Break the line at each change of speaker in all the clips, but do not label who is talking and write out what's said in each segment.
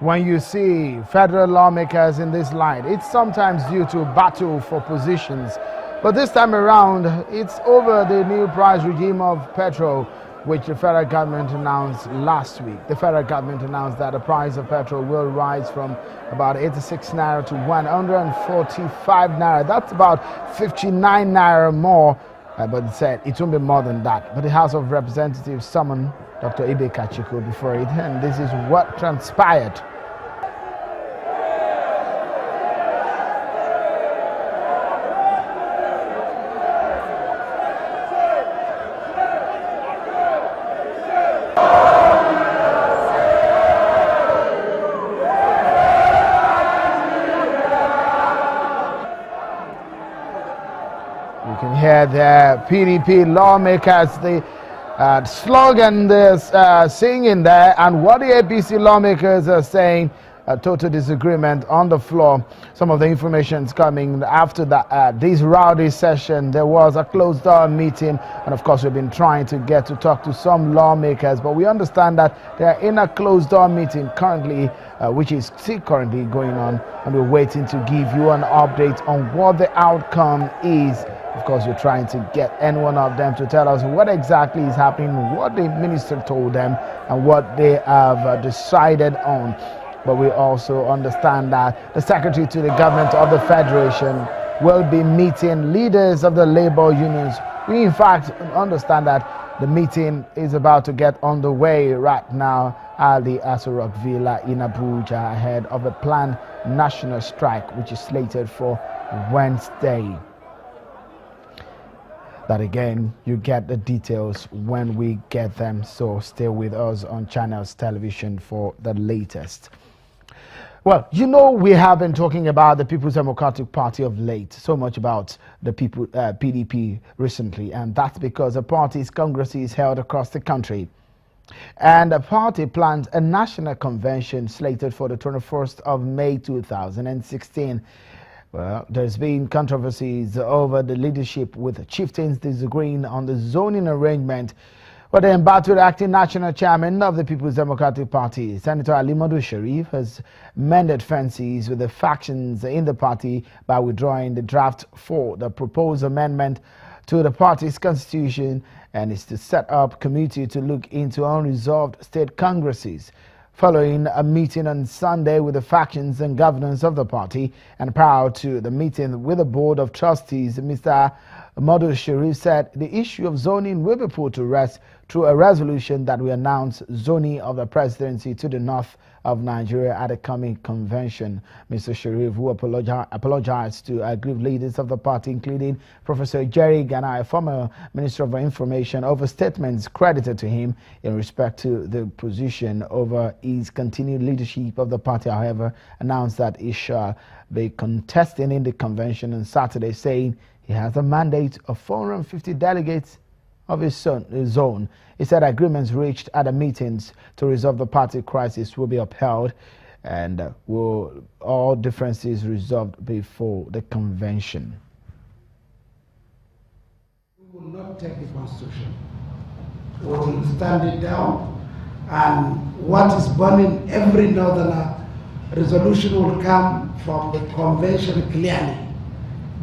when you see federal lawmakers in this line, it's sometimes due to battle for positions. But this time around, it's over the new price regime of petrol, which the federal government announced last week. The federal government announced that the price of petrol will rise from about 86 naira to 145 naira. That's about 59 naira more. But it said it won't be more than that. But the House of Representatives summoned Dr. Ibe Kachiko before it, and this is what transpired. You can hear the PDP lawmakers, the slogan they're singing there, and what the APC lawmakers are saying, a total disagreement on the floor. Some of the information is coming after that. This rowdy session, there was a closed door meeting, and of course we've been trying to get to talk to some lawmakers, but we understand that they are in a closed door meeting currently, which is still currently going on, and we're waiting to give you an update on what the outcome is. Of course, we're trying to get any one of them to tell us what exactly is happening, what the minister told them, and what they have decided on. But we also understand that the secretary to the government of the federation will be meeting leaders of the labor unions. We in fact understand that the meeting is about to get underway right now at the Aso Rock Villa in Abuja ahead of a planned national strike, which is slated for Wednesday. That again, you get the details when we get them, so stay with us on Channels Television for the latest. Well, you know, we have been talking about the People's Democratic Party of late, so much about the PDP recently, and that's because the party's congress is held across the country. And the party plans a national convention slated for the 21st of May 2016. Well, there's been controversies over the leadership, with chieftains disagreeing on the zoning arrangement. But the embattled acting national chairman of the People's Democratic Party, Senator Ali Modu Sharif, has mended fences with the factions in the party by withdrawing the draft for the proposed amendment to the party's constitution, and is to set up a committee to look into unresolved state congresses. Following a meeting on Sunday with the factions and governors of the party, and prior to the meeting with the board of trustees, Mr. Modu Sharif said the issue of zoning will be put to rest through a resolution that will announce zoning of the presidency to the north of Nigeria at a coming convention. Mr. Sharif, who apologized to aggrieved leaders of the party, including Professor Jerry Gana, a former Minister of Information, over statements credited to him in respect to the position over his continued leadership of the party, however, announced that he shall be contesting in the convention on Saturday, saying he has a mandate of 450 delegates of his zone. He said agreements reached at the meetings to resolve the party crisis will be upheld, and will all differences resolved before the convention.
We will not take the constitution. We will stand it down, and what is burning every northerner, resolution will come from the convention clearly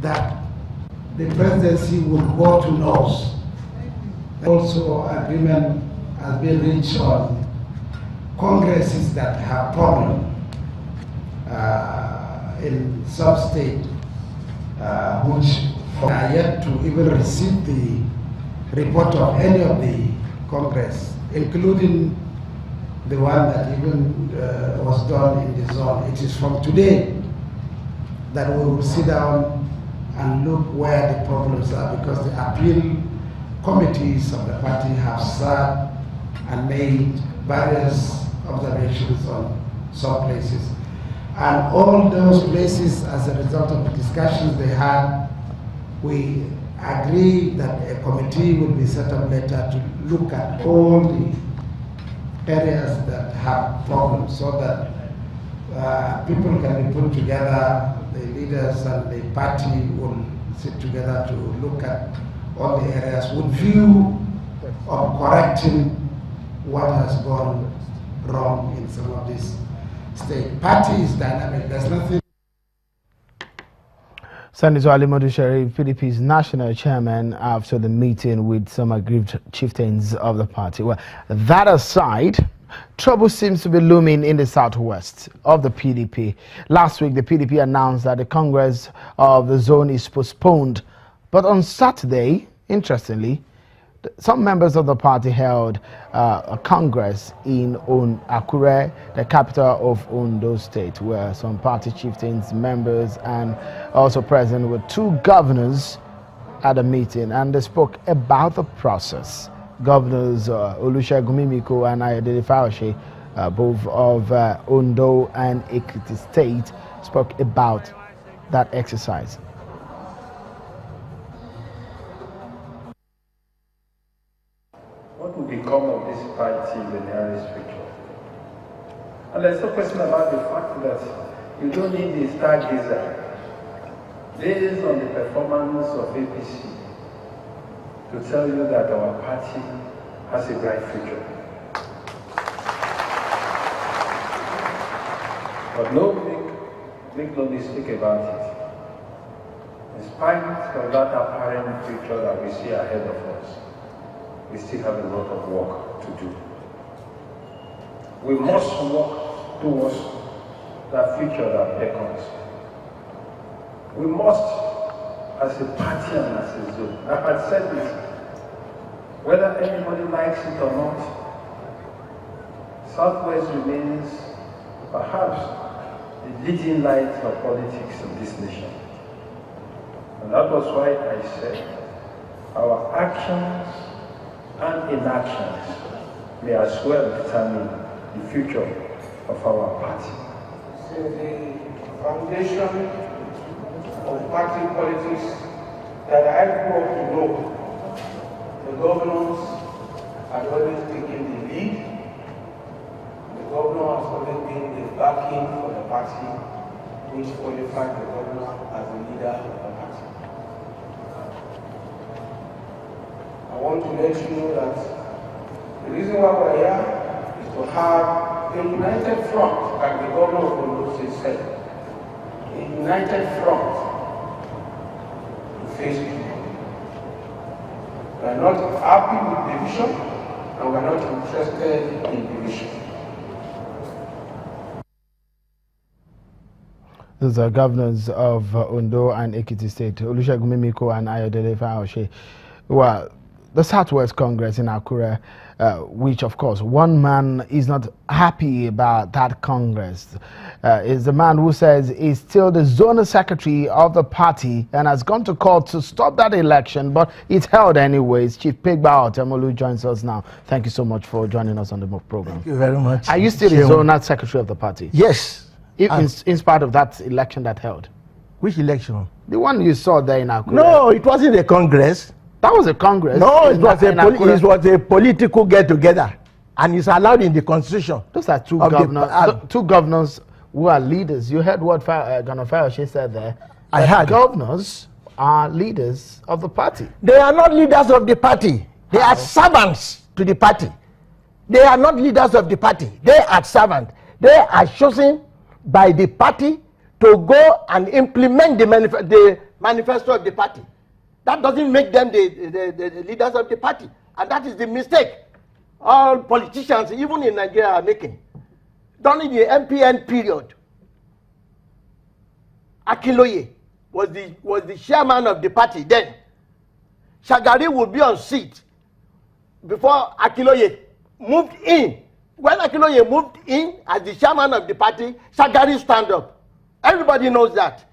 that the presidency will go to North. Also, agreement has been reached on congresses that have problem in some state, which are yet to even receive the report of any of the Congress, including the one that even was done in the zone. It is from today that we will sit down and look where the problems are, because the appeal committees of the party have sat and made various observations on some places. And all those places, as a result of the discussions they had, we agreed that a committee would be set up later to look at all the areas that have problems, so that people can be put together, the leaders and the party will sit together to look at all the areas with view of correcting what has gone wrong in some of these state. Party is dynamic. There's nothing.
Senator Ali Modu Sharif, PDP's national chairman, after the meeting with some aggrieved chieftains of the party. Well, that aside, trouble seems to be looming in the southwest of the PDP. Last week, the PDP announced that the Congress of the zone is postponed. But on Saturday, interestingly, some members of the party held a congress in Akure, the capital of Ondo State, where some party chieftains, members, and also present were two governors at the meeting, and they spoke about the process. Governors Olusegun Mimiko and Ayodele Fayose, both of Ondo and Ekiti State, spoke about that exercise.
What will become of this party in the nearest future? And there's no question about the fact that you don't need the stargazer based on the performance of APC to tell you that our party has a bright future. But make no mistake about it. In spite of that apparent future that we see ahead of us, we still have a lot of work to do. We must work towards that future that beckons. We must, as a party and as a zone, I had said this, whether anybody likes it or not, Southwest remains perhaps the leading light of politics of this nation. And that was why I said our actions and inactions may as well determine the future of our party.
Since the foundation of party politics that I grew up to know, the governors had always taken the lead. The governor has always been the backing for the party, which qualified the governor as the leader of the party. I want to let you know that the reason why we're here is to have a united front, like the governor of Ondo State said, a united front to face people. We are not happy with division, and we are not interested in division.
Those are governors of Ondo and Ekiti State, Olusegun Mimiko and Ayodele Fayose. Well, the Southwest Congress in Akure, which of course one man is not happy about that Congress, is the man who says he's still the zonal secretary of the party and has gone to court to stop that election, but it's held anyways. Chief Pigba Otemolu joins us now. Thank you so much for joining us on the program.
Thank you very much.
Are you still the zonal secretary of the party?
Yes.
In spite of that election that held?
Which election?
The one you saw there in Akure.
No, it wasn't a Congress.
That was a Congress.
No, it was a political get-together, and it's allowed in the Constitution.
Those are two governors. Two governors who are leaders. You heard what Governor Fayose said there.
I heard.
Governors are leaders of the party.
They are not leaders of the party. They are servants to the party. They are not leaders of the party. They are servants. They are chosen by the party to go and implement the manifesto of the party. That doesn't make them the leaders of the party. And that is the mistake all politicians, even in Nigeria, are making. During the MPN period, Akinloye was the chairman of the party then. Shagari would be on seat before Akinloye moved in. When Akinloye moved in as the chairman of the party, Shagari stand up. Everybody knows that.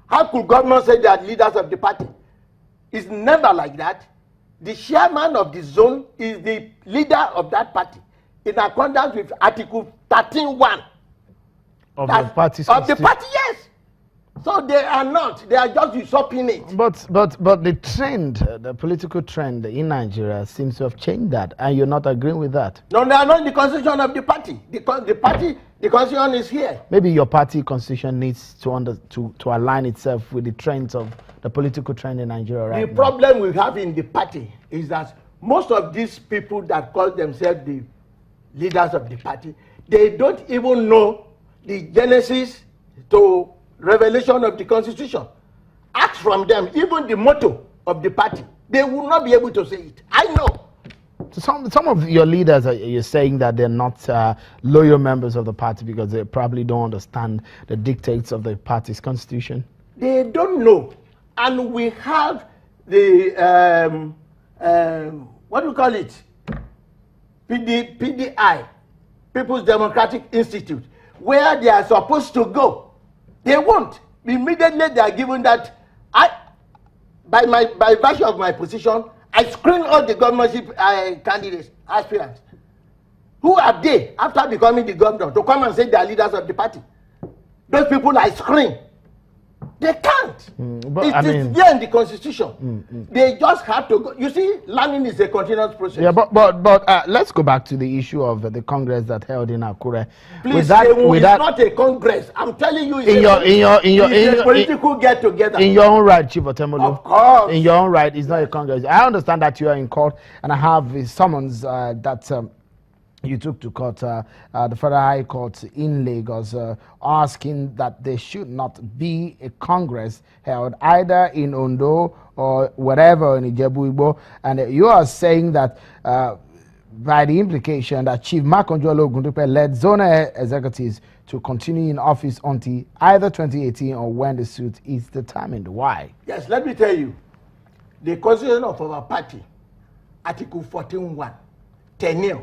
How could government say they are leaders of the party? It's never like that. The chairman of the zone is the leader of that party in accordance with Article 13(1)
of the party.
Of the party, yes. So they are not. They are just usurping it.
But the trend, the political trend in Nigeria seems to have changed that, and you're not agreeing with that.
No, they are not in the constitution of the party. The constitution is here.
Maybe your party constitution needs to align itself with the trends of the political trend in Nigeria right now.
The problem we have in the party is that most of these people that call themselves the leaders of the party, they don't even know the genesis to revelation of the Constitution. Ask from them, even the motto of the party. They will not be able to say it. I know.
So some of your leaders you're saying that they're not loyal members of the party because they probably don't understand the dictates of the party's constitution.
They don't know. And we have the, what do you call it? PDI, People's Democratic Institute, where they are supposed to go. They won't. Immediately they are given that. By virtue of my position, I screen all the governorship candidates, aspirants. Who are they after becoming the governor to come and say they are leaders of the party? Those people I screen. They can't.
But,
it is there in the Constitution. They just have to go. You see, learning is a continuous process.
Yeah, but let's go back to the issue of the Congress that held in Akure.
Please, it's not a Congress. I'm telling you, it's a political get-together.
In your own right, Chief Otemolu.
Of course.
In your own right, it's not a Congress. I understand that you are in court, and I have a summons that you took to court, the Federal High Court in Lagos, asking that there should not be a Congress held either in Ondo or whatever in Ijebu-Igbo. And you are saying that by the implication that Chief Makonjo Ogundupe led zonal executives to continue in office until either 2018 or when the suit is determined. Why?
Yes, let me tell you. The constitution of our party, Article 14.1, tenure.